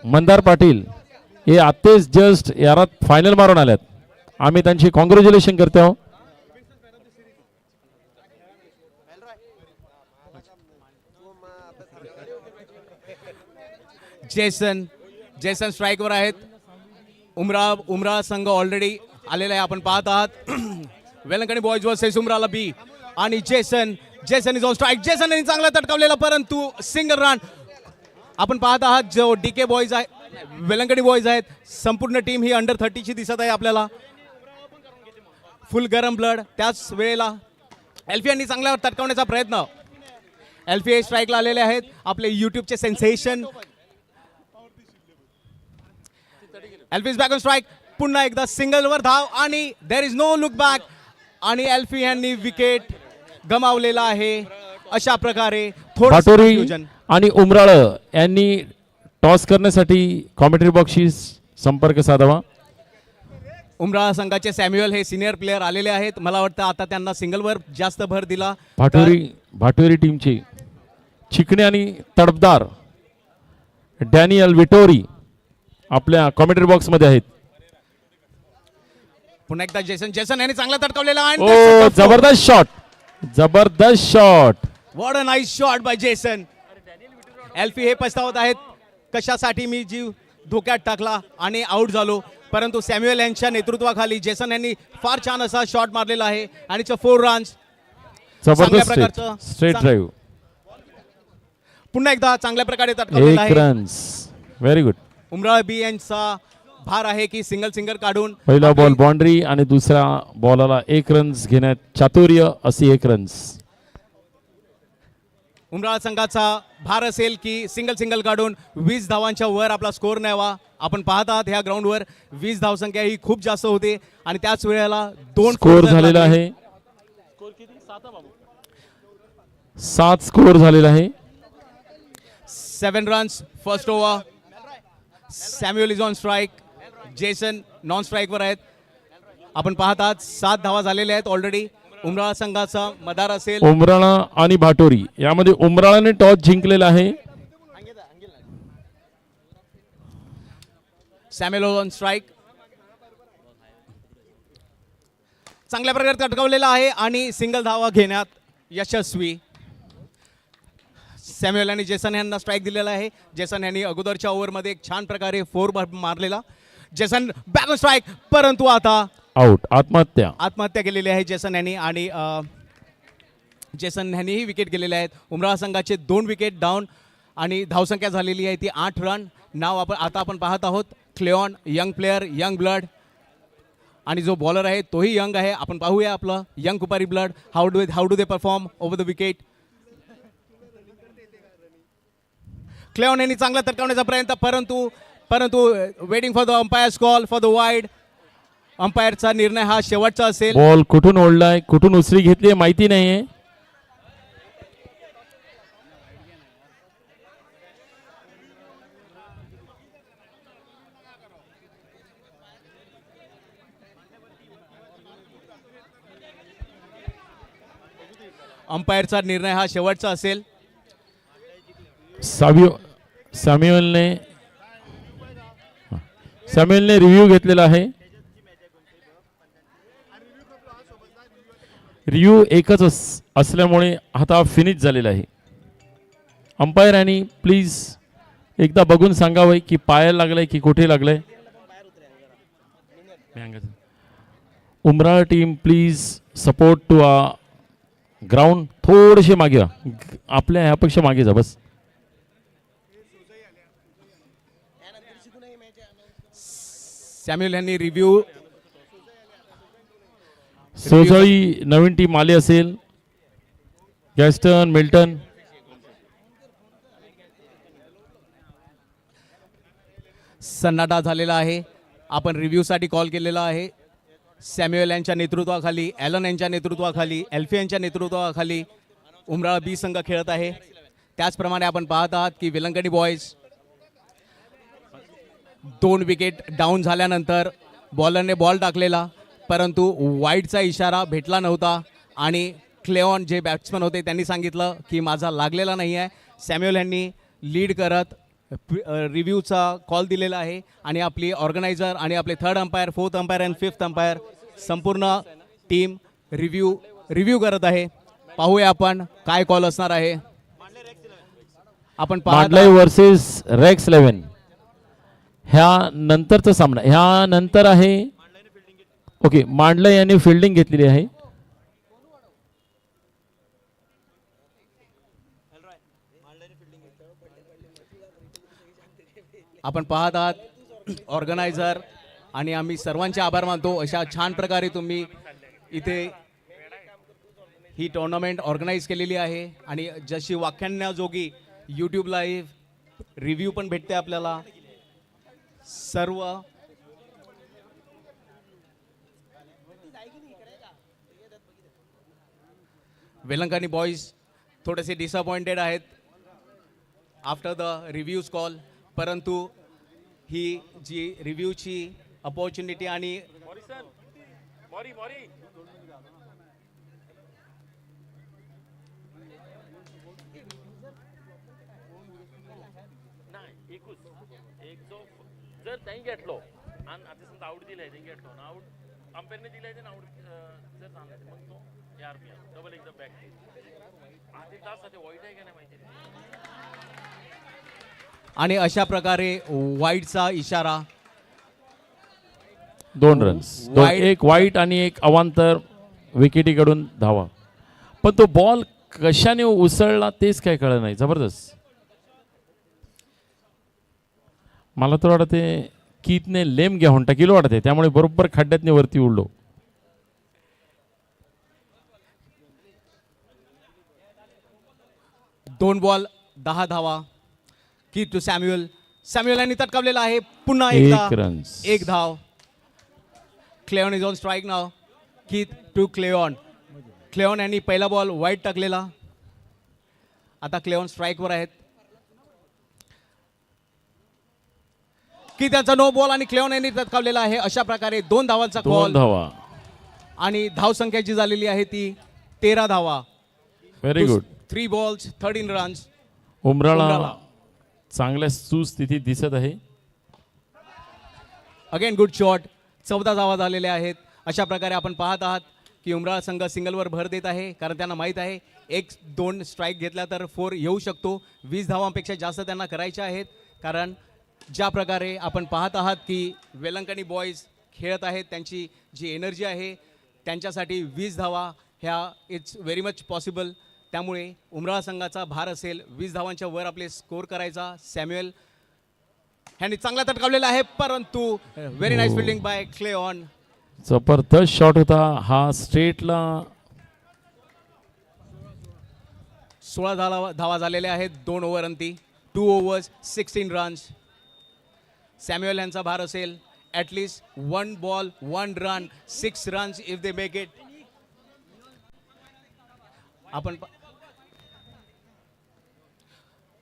मंदार पाटील हे आत्ताच just यारात final मारून आल्यात. आम्ही त्यांची कॉंग्रॅच्युलेशन करतो आहोत. जेसन स्ट्राईकवर आहेत. उमरा संघ ऑलरेडी आलेला आहे. आपण पाहत आहात वेलंकणी बॉयज वर्सेस उमराला बी आणि Jason is on strike. Jason यांनी चांगला तटकावलेला परंतु सिंगल रन. आपण पाहत आहात जो डीके बॉयज आहे वेलंकणी बॉयज आहेत. संपूर्ण टीम ही अंडर 30 ची दिसत आहे आपल्याला. फुल गरम ब्लड. त्याच वेळेला एल्फी यांनी चांगला तटकावण्याचा प्रयत्न. एल्फी स्ट्राईकला आलेले आहेत. आपले युट्यूबचे sensation Alfie is back on strike. पुन्हा एकदा सिंगलवर धाव आणि there is no look back आणि एल्फी यांनी विकेट गमावलेला आहे. अशा प्रकारे भाटोरी आणि उमराळ यांनी टॉस करण्यासाठी कॉमेंट्री बॉक्सशी संपर्क साधावा. उमराळ संघाचे सॅम्युअल हे सिनियर प्लेयर आलेले आहेत. मला वाटतं आता त्यांना सिंगलवर जास्त भर दिला. भाटोरी टीमचे चिकणे आणि तडफदार डॅनियल विटोरी आपल्या कॉमेंट्री बॉक्स मध्ये आहेत. पुन्हा एकदा जेसन यांनी चांगला तडकावलेला आहे. जबरदस्त shot. What a nice shot by Jason. Alfie हे पछतावत आहेत कशासाठी मी जीव धोक्यात टाकला आणि आउट झालो. परंतु सॅम्युअल यांच्या नेतृत्वाखाली जेसन यांनी फार छान असा शॉट मारलेला आहे आणि 4 रन्स. जबरदस्त स्ट्रेट ड्राइव्ह. पुन्हा एकदा चांगल्या प्रकारे तटकावलेला आहे. 1 runs. Very good. Umrale B यांचा भार आहे की सिंगल काढून पहिला बॉल बाउंड्री आणि दुसऱ्या बॉलला 1 रन्स घेण्यात चातुर्य अशी 1 रन्स. उमराळ संघाचा भार असेल की सिंगल काढून 20 धावांच्या वर आपला स्कोर न्यावा. आपण पाहत आहात ह्या ग्राउंडवर 20 धावसंख्या ही खूप जास्त होते आणि त्याच वेळेला 2 स्कोर झालेला आहे. 7 स्कोर झालेला आहे. 7 runs first over. Samuel is on strike. Jason non स्ट्राईकवर आहेत. आपण पाहत आहात 7 धावा झालेल्या आहेत ऑलरेडी. उमराळा संघाचा मदार असेल. उमराळा आणि भाटोरी यामध्ये उमराळाने टॉस जिंकलेला आहे. Samuel on strike. चांगल्या प्रकारे तटकावलेला आहे आणि सिंगल धावा घेण्यात यशस्वी. सॅम्युअल आणि जेसन यांना स्ट्राईक दिलेला आहे. जेसन यांनी अगोदरच्या ओव्हरमध्ये एक छान प्रकारे 4 मारलेला. जेसन बॅक ऑन स्ट्राईक परंतु आता आउट. आत्महत्या केलेली आहे जेसन यांनी आणि जेसन यांनीही विकेट गेलेले आहेत. उमराळा संघाचे 2 विकेट डाऊन आणि धावसंख्या झालेली आहे ती 8 रन. आता आपण पाहत आहोत क्लेऑन यंग प्लेअर यंग ब्लड आणि जो बॉलर आहे तोही यंग आहे. आपण पाहूया आपलं young Kupari blood how do they perform over the wicket. Cleon यांनी चांगला तटकावण्याचा प्रयत्न परंतु waiting for the umpire's call for the wide. अंपायरचा निर्णय हा शेवटचा असेल. बॉल कुठून ओढलाय कुठून उसरी घेतली माहिती नाहीये. अंपायरचा निर्णय हा शेवटचा असेल. सॅम्युअलने रिव्ह्यू घेतलेला आहे. रिव्ह्यू एकच असल्यामुळे आता फिनिश झालेला आहे. अंपायर यांनी प्लीज एकदा बघून सांगावं की पायाला लागलंय की कुठे लागलंय. Umrale team please support to ground. थोडेसे मागे आपल्या ह्यापेक्षा मागे जा बस. सॅम्युअल यांनी रिव्ह्यू. सोजळी नवीन टीम आली असेल. Gaston Milton. सन्नाटा झालेला आहे. आपण रिव्ह्यूसाठी कॉल केलेला आहे. सॅम्युअल यांच्या नेतृत्वाखाली ॲलन यांच्या नेतृत्वाखाली एल्फी यांच्या नेतृत्वाखाली उमराळा बी संघ खेळत आहे. त्याचप्रमाणे आपण पाहत आहात की वेलंकणी बॉयज 2 विकेट डाऊन झाल्यानंतर बॉलरने बॉल टाकलेला परंतु वाईडचा इशारा भेटला नव्हता आणि क्लेऑन जे बॅट्समन होते त्यांनी सांगितलं की माझा लागलेला नाही आहे. सॅम्युअल यांनी लीड करत रिव्ह्यूचा कॉल दिलेला आहे आणि आपली ऑर्गनायझर आणि आपले थर्ड अंपायर, फोर्थ अंपायर आणि फिफ्थ अंपायर संपूर्ण टीम रिव्ह्यू करत आहे. पाहूया आपण काय कॉल असणार आहे. आपण मांडलाई वर्सेस रेक्स 11 ह्या नंतरचा सामना, ह्या नंतर आहे. ओके, मांडलाई यांनी फिल्डिंग घेतलेली आहे. आपण पाहत आहात ऑर्गनायझर आणि आम्ही सर्वांचे आभार मानतो. अशा छान प्रकारे तुम्ही इथे ही टुर्नामेंट ऑर्गनाईज केलेली आहे आणि जशी व्याख्यानाजोगी यूट्यूब लाईव्ह रिव्ह्यू पण भेटते आपल्याला. सर्व वेलंकणी बॉईज थोडेसे डिसअपॉइंटेड आहेत आफ्टर द रिव्ह्यूज कॉल, परंतु ही जी रिव्ह्यूची अपॉर्च्युनिटी आणि जर त्यांनी घेतलो आणि आता समजा आउट दिलाय, त्यांनी घेतलो ना आउट अंपायरने दिलाय ना आउट जर झाला मग तो आरपीएल डबल एकदम बॅक आधी तास ते वाईट आहे का नाही माहिती. आणि अशा प्रकारे वाईडचा इशारा. 2 रन्स, एक वाईट आणि एक अवांतर विकेटीकडून धावा. पण तो बॉल कशाने उसळला तेच काय कळलं नाही. जबरदस्त. मला तर वाटते कीतने लेम घेऊन टाकीलो वाटते, त्यामुळे बरोबर खड्ड्यातने वरती उडलो. दोन बॉल 10 धावा. की टू सॅम्युअल यांनी तटकावलेला आहे. पुन्हा एकदा 1 रन्स, 1 धाव. क्लेऑन इज ऑन स्ट्राईक नाव. की टू क्लेऑन यांनी पहिला बॉल वाईट टाकलेला. आता क्लेऑन स्ट्राईकवर आहेत. की त्यांचा नो बॉल आणि क्लेऑन यांनी तटकावलेला आहे. अशा प्रकारे 2 धावांचा 2 कॉल धावा. आणि धावसंख्या जी झालेली आहे ती 13 धावा. Very good. 3 balls 13 runs. उमराला चांगल्या सुस्थितीत दिसत आहे. Again good shot. 14 धावा झालेल्या आहेत. अशा प्रकारे आपण पाहत आहात की उमराळ संघ सिंगलवर भर देत आहे, कारण त्यांना माहीत आहे 1-2 स्ट्राईक घेतला तर 4 येऊ शकतो. 20 धावांपेक्षा जास्त त्यांना करायच्या आहेत, कारण ज्या प्रकारे आपण पाहत आहात की वेलंकणी बॉईज खेळत आहेत, त्यांची जी एनर्जी आहे त्यांच्यासाठी 20 धावा ह्या इट्स व्हेरी मच पॉसिबल. त्यामुळे उमराळ संघाचा भार असेल 20 धावांच्या वर आपले स्कोर करायचा. सॅम्युअल ह्यांनी चांगला तटकावलेला आहे, परंतु व्हेरी नाईस फिल्डिंग बाय क्लेऑन. जबरदस्त शॉट होता हा. स्ट्रेटला 16 धावा झालेल्या आहेत 2 ओव्हर अंती. 2 overs 16 रन्स. सॅम्युअल यांचा भार असेल at least 1 ball 1 run 6 runs if they make it. आपण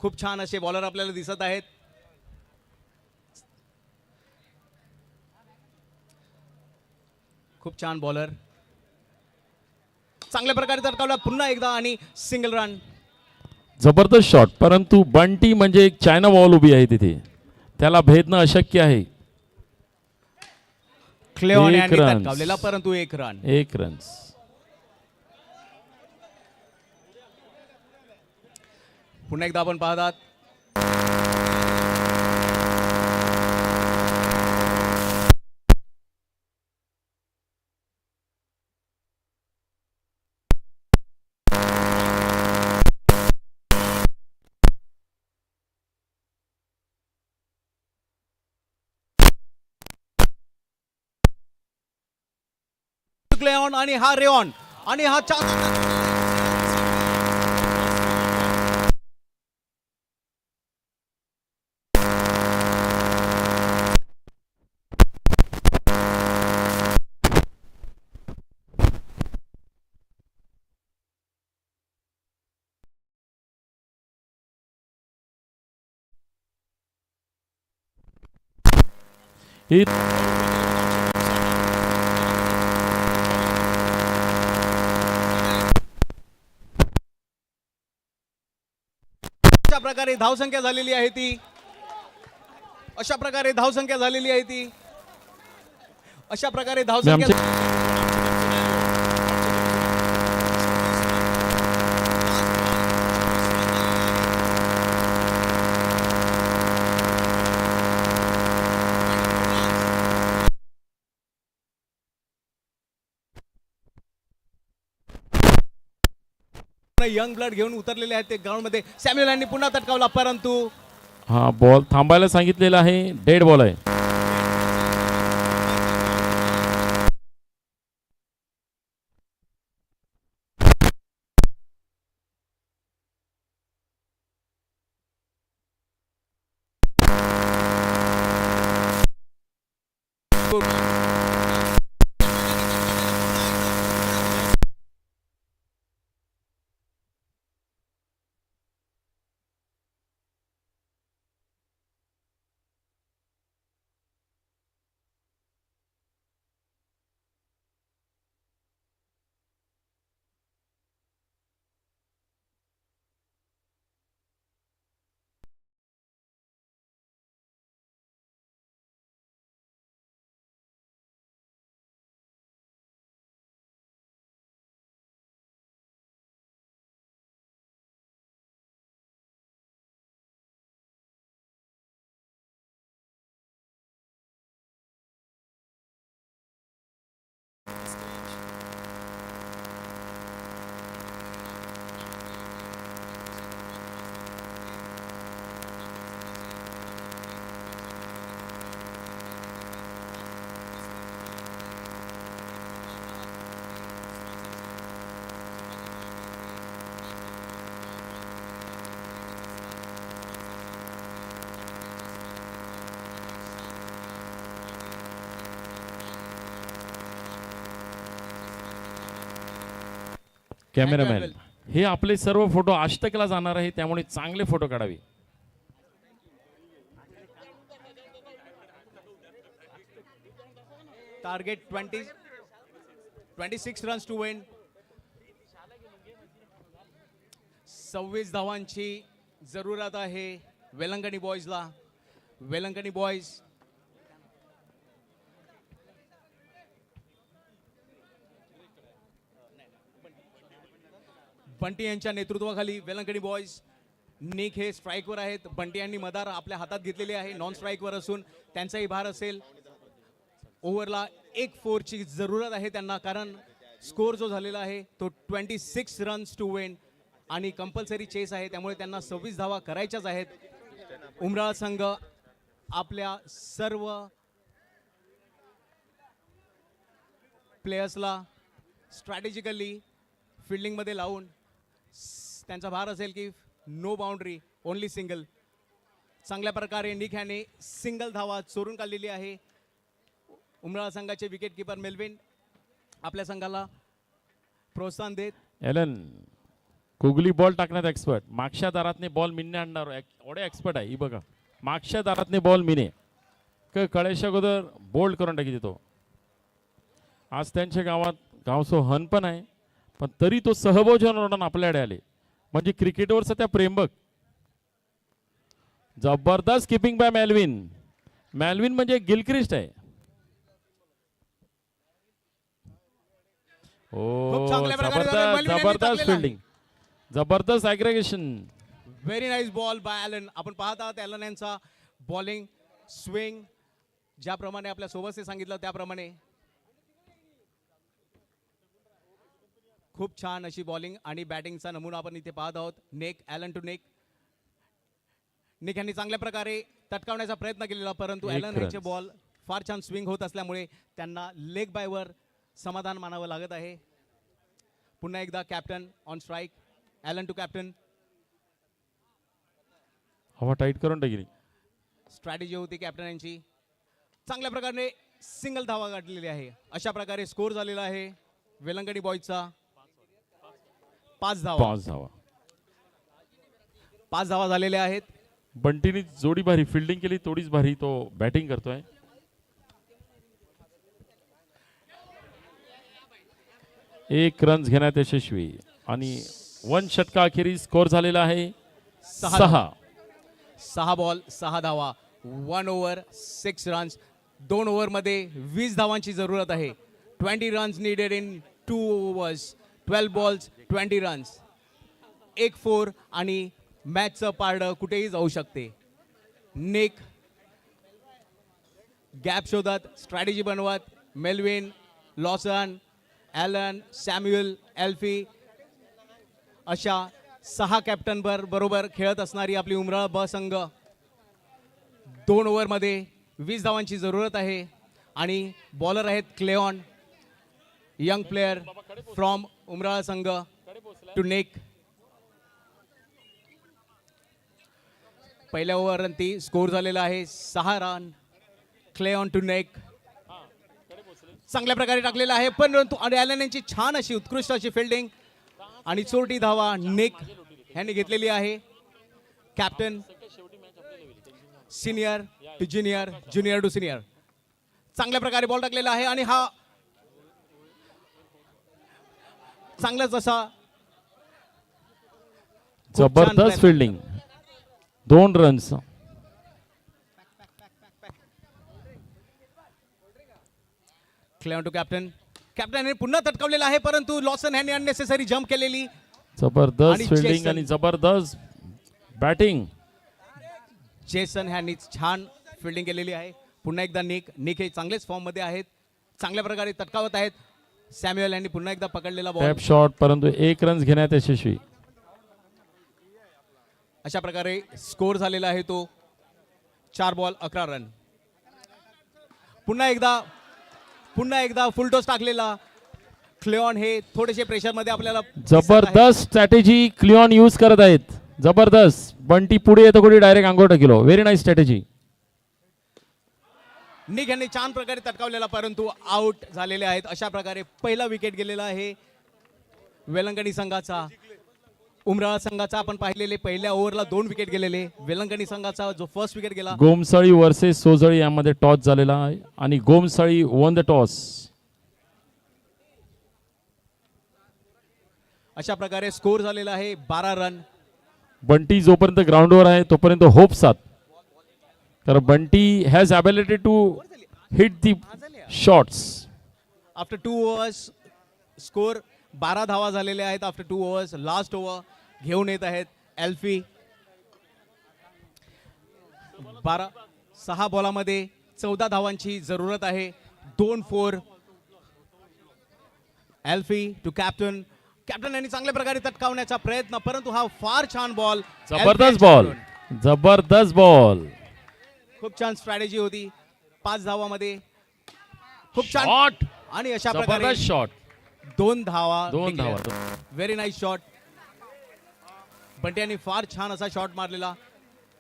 खूप छान असे बॉलर आपल्याला दिसत आहेत. खूप छान बॉलर. चांगल्या प्रकारे तडकावला पुन्हा एकदा आणि सिंगल रन. जबरदस्त शॉट, परंतु बंटी म्हणजे एक चायना बॉल उभी आहे तिथे, त्याला भेदणं अशक्य आहे. क्लेऑन एक यांनी runs. तडकावलेला, परंतु 1 रन. 1 रन्स. पुन्हा एकदा आपण पाहतात क्लेऑन आणि हा रेऑन आणि हा ही अशा प्रकारे धावसंख्या झालेली आहे ती. अशा प्रकारे धावसंख्या झालेली आहे ती. अशा प्रकारे धावसंख्या यंग ब्लड घेऊन उतरलेले आहेत ते ग्राउंड मध्ये. सॅम्युअल यांनी पुन्हा तटकावला परंतु हा बॉल थांबायला सांगितलेला आहे. डेड बॉल आहे. कॅमेरामॅन हे आपले सर्व फोटो आष्टकला जाणार आहे, त्यामुळे चांगले फोटो काढावे. Target 26 runs to win. 26 धावांची जरूरत आहे वेलंकणी बॉयजला. वेलंकणी बॉयज बंटी यांच्या नेतृत्वाखाली वेलंकणी बॉयज. निक हे स्ट्राईकवर आहेत. बंटी यांनी मदार आपल्या हातात घेतलेली आहे. नॉन स्ट्राईकवर असून त्यांचाही भार असेल. ओव्हरला 1 4ची जरूरत आहे त्यांना, कारण स्कोर जो झालेला आहे तो 26 रन्स टू विन आणि कंपल्सरी चेस आहे, त्यामुळे त्यांना 26 धावा करायच्याच आहेत. उमराळ संघ आपल्या सर्व प्लेयर्सला स्ट्रॅटेजिकली फिल्डिंगमध्ये लावून त्यांचा भार असेल की नो बाउंड्री ओनली सिंगल. चांगल्या प्रकारे निक ह्याने सिंगल धावा चोरून काढलेली आहे. उमराळा संघाचे विकेट किपर मेल्विन आपल्या संघाला प्रोत्साहन देत. एलन कुगली बॉल टाकण्यात एक्सपर्ट. मागच्या दारातने बॉल मिने आणणार एवढे एक्सपर्ट आहे. ही बघा मागच्या दारातने बॉल मिने कळेच्या अगोदर बोल्ड करून टाकी देतो. आज त्यांच्या गावात गावसो हन पण आहे, पण तरी तो सहभोजन ओढून आपल्याकडे आले. म्हणजे क्रिकेटवरचं त्या प्रेम बघ. जबरदस्त किपिंग बाय मेल्विन. मेल्विन म्हणजे गिलक्रिस्ट आहे. ओ जबरदस्त फिल्डिंग, जबरदस्त aggregation. Very nice ball by Alan. आपण पाहत आहात ॲलन यांचा बॉलिंग स्विंग ज्याप्रमाणे आपल्या सोबत सांगितलं त्याप्रमाणे खूप छान अशी बॉलिंग आणि बॅटिंगचा नमुना आपण इथे पाहत आहोत. Nick Alan to Nick. Nick यांनी चांगल्या प्रकारे तटकावण्याचा प्रयत्न केलेला, परंतु ॲलन यांचे बॉल फार छान स्विंग होत असल्यामुळे त्यांना लेग बायवर समाधान मानावं लागत आहे. पुन्हा एकदा captain on strike. Alan to captain. हवा टाईट करून टाकली. स्ट्रॅटेजी होती कॅप्टन यांची. चांगल्या प्रकारे सिंगल धावा गाठलेली आहे. अशा प्रकारे स्कोर झालेला आहे वेलंकणी बॉयजचा 5 धावा. 5 धावा झालेल्या आहेत. बंटीने जोडी भारी फिल्डिंग केली, थोडीच भारी तो बॅटिंग करतोय. एक रन्स घेण्यात यशस्वी आणि 1 षटका अखेरीस स्कोर झालेला आहे 6 बॉल 6 धावा, 1 ओव्हर 6 रन्स. 2 ओव्हरमध्ये 20 धावांची जरूरत आहे. 20 runs needed in 2 overs. 12 balls 20 runs. 1 4 आणि मॅचचं पारडं कुठेही जाऊ शकते. निक गॅप शोधत, स्ट्रॅटेजी बनवत, मेल्विन, लॉसन, ॲलन, सॅम्युअल, एल्फी अशा 6 कॅप्टन बरोबर खेळत असणारी आपली उमराळ ब संघ. 2 ओव्हरमध्ये 20 धावांची जरूरत आहे आणि बॉलर आहेत क्लेऑन, यंग प्लेयर फ्रॉम उमराळ संघ टू निक. पहिल्या ओव्हरवरती स्कोर झालेला आहे 6 रन. क्लेऑन टू नेक चांगल्या प्रकारे टाकलेला आहे, परंतु ॲलन यांची छान अशी उत्कृष्ट अशी फिल्डिंग आणि चोरटी धावा निक यांनी घेतलेली आहे. Captain senior to junior, junior to senior. चांगल्या प्रकारे बॉल टाकलेला आहे आणि हा चांगलाच असा जबरदस्त fielding. 2 runs. Cleon to captain. Captain पुन्हा तटकावलेला आहे, परंतु लॉसन यांनी अननेसेसरी जम्प केलेली. जबरदस्त आणि फिल्डिंग जेसन. आणि जबरदस्त बॅटिंग. जेसन ह्यांनी छान फिल्डिंग केलेली आहे. पुन्हा एकदा निक हे चांगलेच फॉर्म मध्ये आहेत, चांगल्या प्रकारे तटकावत आहेत. सॅम्युअल यांनी पुन्हा एकदा पकडलेला बॉल. टॅप शॉट, परंतु 1 रन्स घेण्यात यशस्वी. अशा प्रकारे स्कोर झालेला आहे तो 4 बॉल 11 रन. पुन्हा एकदा फुल टॉस टाकलेला क्लेऑन. हे थोडेसे प्रेशर मध्ये आपल्याला जबरदस्त स्ट्रॅटेजी क्लिऑन यूज करत आहेत. जबरदस्त. बंटी पुढे येतो, कुठे डायरेक्ट अंगोर टाकलो. Very nice strategy. निक यांनी छान प्रकारे तटकावलेला, परंतु आउट झालेले आहेत. अशा प्रकारे पहिला विकेट गेलेला आहे वेलंकणी संघाचा. उमराळा संघाचा आपण पाहिलेले पहिल्या ओव्हरला 2 विकेट गेलेले. वेलंकणी संघाचा जो फर्स्ट विकेट गेला, गोमसळी वर्सेस सोजळी यामध्ये टॉस झालेला आहे आणि गोमसळी वॉन द टॉस. अशा प्रकारे स्कोर झालेला आहे 12 रन. बंटी जोपर्यंत ग्राउंडवर आहे तोपर्यंत होप साथ, कारण Bunty has ability to hit the shots. After 2 overs score 12 धावा झालेले आहेत. आफ्टर 2 ओव्हर्स लास्ट ओव्हर घेऊन येत आहेत एल्फी. 6 बॉलामध्ये 14 धावांची जरूरत आहे. 2 4. एल्फी टू कॅप्टन. कॅप्टन यांनी चांगल्या प्रकारे तटकावण्याचा प्रयत्न, परंतु हा फार छान बॉल. जबरदस्त बॉल. जबरदस्त बॉल. खूप छान स्ट्रॅटेजी होती. 5 धावामध्ये खूप छान शॉट आणि अशा प्रकारे जबरदस्त शॉट. 2 धावा. 2 धावा. Very nice shot. बंटी यांनी फार छान असा शॉट मारलेला.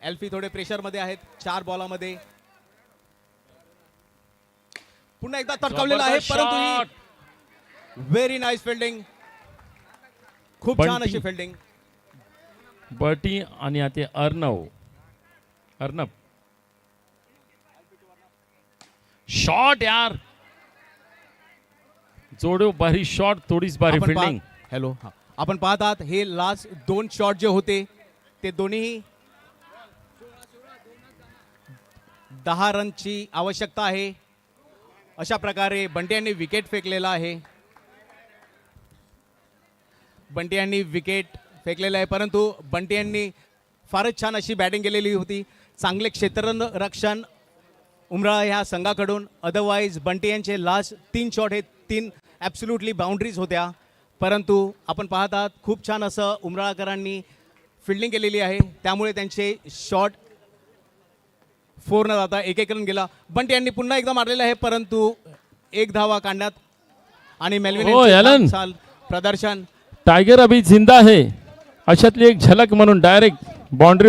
एल्फी थोडे प्रेशर मध्ये आहेत 4 बॉलामध्ये. पुन्हा एकदा तटकावलेला आहे, परंतु व्हेरी नाईस फिल्डिंग. खूप छान बंटी. अशी फिल्डिंग. बटी आणि आता अर्नब शॉट यार. जोडो भारी शॉट, थोडीच भारी फिल्डिंग. हॅलो, आपण पाहत आहात हे लास्ट 2 शॉट जे होते ते दोन्ही 10 रनची आवश्यकता आहे. अशा प्रकारे बंटी यांनी विकेट फेकलेला आहे. बंटी यांनी विकेट फेकलेला आहे, परंतु बंटी यांनी फारच छान अशी बॅटिंग केलेली होती. चांगले क्षेत्ररक्षण उमराळा ह्या संघाकडून. अदरवाईज बंटी यांचे लास्ट 3 शॉट हे 3 ॲब्सोल्युटली बाउंड्रीज होत्या, परंतु आपण पाहत आहात खूप छान असं उमराळकरांनी फिल्डिंग केलेली आहे. त्यामुळे त्यांचे शॉट 4 न जाता 1-1 रन गेला. बंटी यांनी पुन्हा एकदा मारलेला आहे, परंतु 1 धावा काढण्यात आणि मेल्विन प्रदर्शन. टायगर अभी जिंदा है अशातली एक झलक म्हणून डायरेक्ट बाउंड्री